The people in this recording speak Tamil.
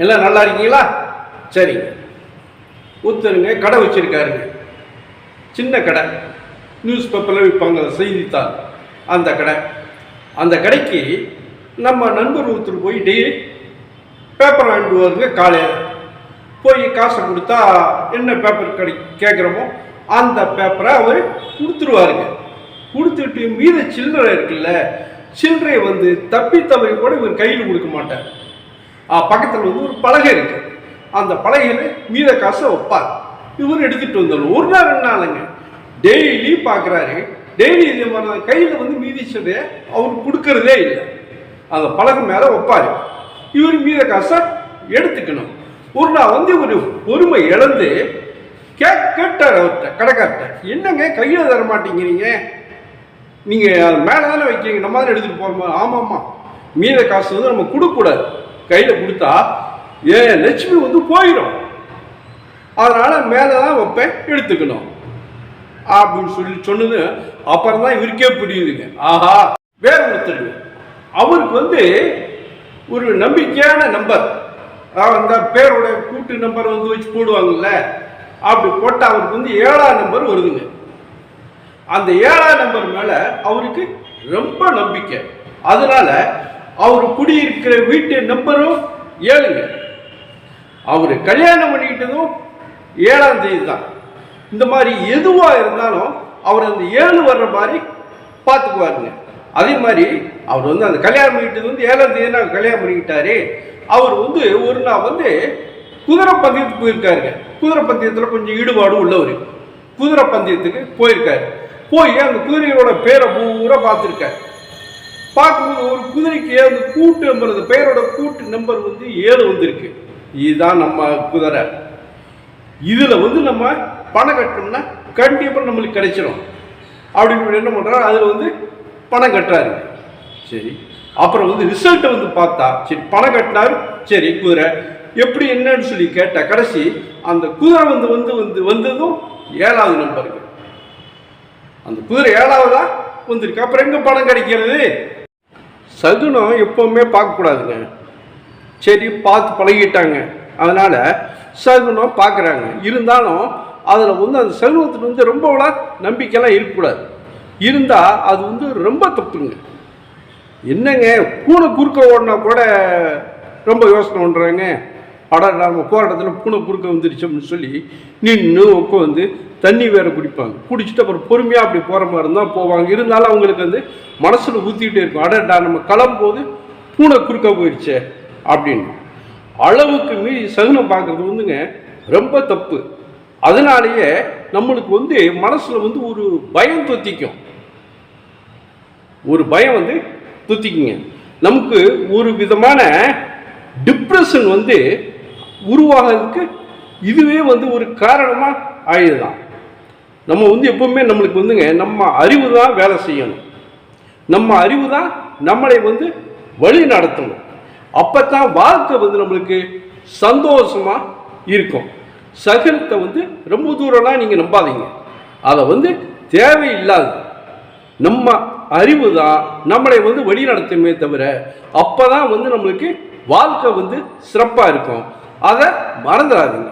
எல்லாம் நல்லா இருக்கீங்களா? சரிங்க. ஒருத்தருங்க கடை வச்சிருக்காருங்க, சின்ன கடை, நியூஸ் பேப்பரில் விற்பாங்க செய்தித்தாள். அந்த கடைக்கு நம்ம நண்பர் ஒருத்தர் போய் டெய்லி பேப்பர் வாங்கிட்டு வருங்க. காலையில் போய் காசை கொடுத்தா என்ன பேப்பர் கேட்குறோமோ அந்த பேப்பரை அவர் கொடுத்துருவாருங்க. கொடுத்துட்டு மீத சில்லறை இருக்குல்ல, சில்லறையை வந்து தப்பி தவறி கூட இவர் கையில் கொடுக்க மாட்டார். பக்கத்தில் வந்து ஒரு பலகை இருக்கு, அந்த பலகையில் மீத காசை வைப்பார். இவர் எடுத்துகிட்டு வந்துடணும். ஒரு நாள் 2 நாளுங்க டெய்லி பார்க்குறாரு. டெய்லி இதே மாதிரி தான் கையில் வந்து மீதி சில்லறையை அவர் கொடுக்கறதே இல்லை. அந்த பலகை மேலே வைப்பார். இவர் மீத காசை எடுத்துக்கணும். ஒரு நாள் வந்து இவர் பொறுமை இழந்து கேட்டார் அவர்கிட்ட, கடைக்கார்ட்ட, என்னங்க கையில் தர மாட்டேங்கிறீங்க, நீங்கள் அது மேலே தானே வைக்கிறீங்க, நம்ம தானே எடுத்துகிட்டு போகிறோமா? ஆமாம்மா, மீத காசு வந்து நம்ம கொடுக்கக்கூடாது, கையில் கொடுத்தா லட்சுமி வந்து போயிடும், அதனால் மேலே தான் வைப்பேன், எடுத்துக்கணும் அப்படின்னு சொன்னது. அப்புறம் தான் இவருக்கே புரியுதுங்க, ஆஹா வேற ஒருத்தருங்க, அவருக்கு வந்து ஒரு நம்பிக்கையான நம்பர், அந்த பேரோட கூட்டு நம்பர் வந்து வச்சு போடுவாங்கல்ல, அப்படி போட்டால் அவருக்கு வந்து 7ஆம் நம்பர் வருதுங்க. அந்த 7ஆம் நம்பர் மேலே அவருக்கு ரொம்ப நம்பிக்கை. அதனால அவர் குடியிருக்கிற வீட்டு நம்பரும் 7ங்க. அவர் கல்யாணம் பண்ணிக்கிட்டதும் 7ஆம் தேதி தான். இந்த மாதிரி எதுவாக இருந்தாலும் அவர் அந்த 7 வர்ற மாதிரி பார்த்துக்குவாருங்க. அதே மாதிரி அவர் வந்து அந்த கல்யாணம் பண்ணிக்கிட்டது வந்து 7ஆம் தேதி நான் கல்யாணம் பண்ணிக்கிட்டாரு. அவர் வந்து ஒரு நாள் வந்து குதிரை பந்தயத்துக்கு போயிருக்காருங்க. குதிரை பந்தயத்தில் கொஞ்சம் ஈடுபாடு உள்ளவர். குதிரை பந்தயத்துக்கு போயிருக்காரு. போய் அந்த குதிரையோட பேரை பூரா பார்த்துருக்காரு. பார்க்கும்போது ஒரு குதிரைக்கு அந்த கூட்டு நம்பர், அந்த பேரோட கூட்டு நம்பர் வந்து 7 வந்திருக்கு. இதுதான் நம்ம குதிரை, இதில் வந்து நம்ம பணம் கட்டணும்னா கண்டிப்பாக நம்மளுக்கு கிடைச்சிடும் அப்படின்னு என்ன பண்ணுறாரு, அதில் வந்து பணம் கட்டுறாரு. சரி, அப்புறம் வந்து ரிசல்ட்டை வந்து பார்த்தா, சரி பணம் கட்டினார், சரி குதிரை எப்படி என்னன்னு சொல்லி கேட்டால், கடைசி அந்த குதிரை வந்ததும் 7ஆவது நம்பருக்கு. அந்த குதிரை 7ஆவதா வந்திருக்கு. அப்புறம் எங்கே பணம் கிடைக்கிறது? சகுனம் எப்பவுமே பார்க்கக்கூடாதுங்க. சரி பார்த்து பழகிட்டாங்க, அதனால் சகுனம் பார்க்குறாங்க. இருந்தாலும் அதில் வந்து அந்த சகுனத்துக்கு வந்து ரொம்ப நம்பிக்கைலாம் இருக்கக்கூடாது. இருந்தால் அது வந்து ரொம்ப தப்புங்க. என்னங்க பூனை குறுக்க ஓடினா கூட ரொம்ப யோசனை பண்ணுறாங்க. நம்ம போகிற இடத்துல பூனை குறுக்க வந்துருச்சோம்னு சொல்லி நின்று உட்காந்து தண்ணி வேற குடிப்பாங்க. குடிச்சிட்டு அப்புறம் பொறுமையாக அப்படி போகிற மாதிரி இருந்தால் போவாங்க. இருந்தாலும் அவங்களுக்கு வந்து மனசில் ஊற்றிக்கிட்டே இருக்கும், அடடா நம்ம கிளம்பும்போது பூனை குறுக்க போயிடுச்சே அப்படின்னு. அளவுக்கு மீறி சகுனம் பார்க்குறது வந்துங்க ரொம்ப தப்பு. அதனாலேயே நம்மளுக்கு வந்து மனசில் வந்து ஒரு பயம் தொத்திக்கும். ஒரு பயம் வந்து தொத்திக்குங்க. நமக்கு ஒரு விதமான டிப்ரெஷன் வந்து உருவாகிறதுக்கு இதுவே வந்து ஒரு காரணமாக ஆயிடுதான். நம்ம வந்து எப்பவுமே நம்மளுக்கு வந்துங்க நம்ம அறிவு தான் வேலை செய்யணும். நம்ம அறிவு தான் நம்மளை வந்து வழி நடத்தணும். அப்போ தான் வாழ்க்கை வந்து நம்மளுக்கு சந்தோஷமாக இருக்கும். சகனத்தை வந்து ரொம்ப தூரம்லாம் நீங்கள் நம்பாதீங்க, அதை வந்து தேவையில்லாது. நம்ம அறிவு தான் நம்மளை வந்து வழி நடத்துமே தவிர, அப்போ தான் வந்து நம்மளுக்கு வாழ்க்கை வந்து சிறப்பாக இருக்கும். அதை மறந்துடாதீங்க.